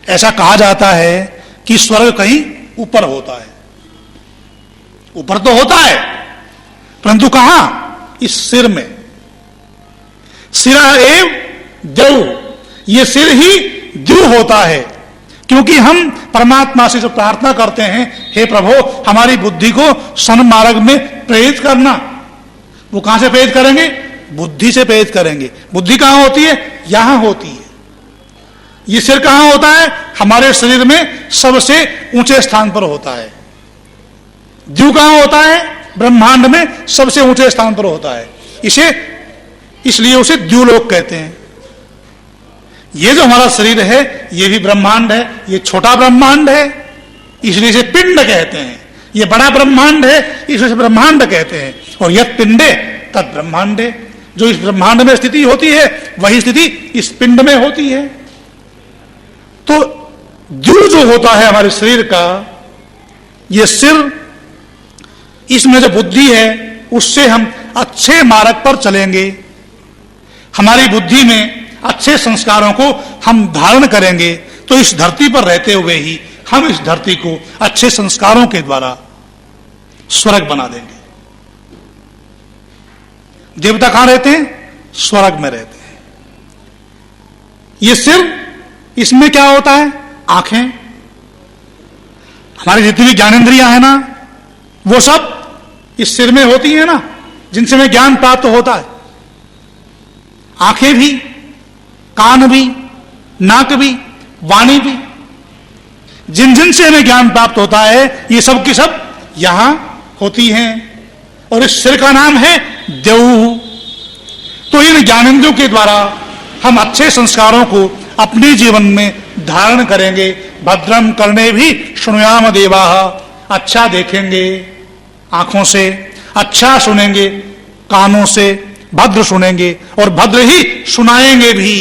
ऐसा कहा जाता है कि स्वर्ग कहीं ऊपर होता है। ऊपर तो होता है, परंतु कहां? इस सिर में। सिरा एव द्यौ, ये सिर ही द्यु होता है। क्योंकि हम परमात्मा से जो प्रार्थना करते हैं, हे प्रभु हमारी बुद्धि को सन्मार्ग में प्रेरित करना, वो कहां से प्रेरित करेंगे? बुद्धि से प्रेरित करेंगे। बुद्धि कहां होती है? यहां होती है। ये सिर कहां होता है? हमारे शरीर में सबसे ऊंचे स्थान पर होता है। द्यु कहां होता है? ब्रह्मांड में सबसे ऊंचे स्थान पर होता है। इसलिए उसे द्युलोक कहते हैं। ये जो हमारा शरीर है ये भी ब्रह्मांड है, ये छोटा ब्रह्मांड है इसलिए इसे पिंड कहते हैं। ये बड़ा ब्रह्मांड है इसलिए इसे ब्रह्मांड कहते हैं। और यत् पिंडे तत् ब्रह्मांडे, जो इस ब्रह्मांड में स्थिति होती है वही स्थिति इस पिंड में होती है। तो जो होता है हमारे शरीर का, ये सिर, इसमें जो बुद्धि है उससे हम अच्छे मार्ग पर चलेंगे। हमारी बुद्धि में अच्छे संस्कारों को हम धारण करेंगे तो इस धरती पर रहते हुए ही हम इस धरती को अच्छे संस्कारों के द्वारा स्वर्ग बना देंगे। देवता कहां रहते हैं? स्वर्ग में रहते हैं। ये सिर, इसमें क्या होता है? आंखें। हमारी जितनी भी ज्ञानेंद्रियां हैं ना, वो सब इस सिर में होती है ना, जिनसे हमें ज्ञान प्राप्त होता है। आंखें भी, कान भी, नाक भी, वाणी भी, जिन जिन से हमें ज्ञान प्राप्त होता है ये सब की सब यहां होती हैं। और इस सिर का नाम है द्यौ। तो इन ज्ञानेंद्रियों के द्वारा हम अच्छे संस्कारों को अपने जीवन में धारण करेंगे। भद्रम करने भी शृणुयाम देवाः, अच्छा देखेंगे आंखों से, अच्छा सुनेंगे कानों से, भद्र सुनेंगे और भद्र ही सुनाएंगे भी।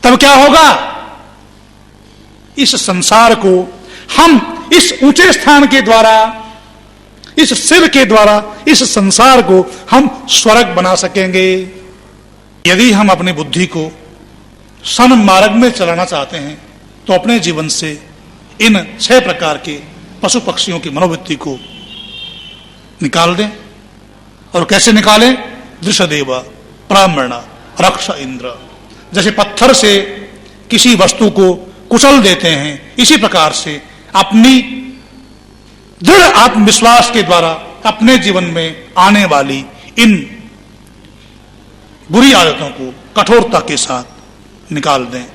तब क्या होगा? इस संसार को हम इस ऊंचे स्थान के द्वारा, इस सिर के द्वारा, इस संसार को हम स्वर्ग बना सकेंगे। यदि हम अपनी बुद्धि को सन्मार्ग में चलाना चाहते हैं तो अपने जीवन से इन 6 प्रकार के पशु पक्षियों की मनोवृत्ति को निकाल दें। और कैसे निकालें? दृशदेव ब्राह्मण रक्ष इंद्र। जैसे पत्थर से किसी वस्तु को कुचल देते हैं, इसी प्रकार से अपनी दृढ़ आत्मविश्वास के द्वारा अपने जीवन में आने वाली इन बुरी आदतों को कठोरता के साथ निकाल दें।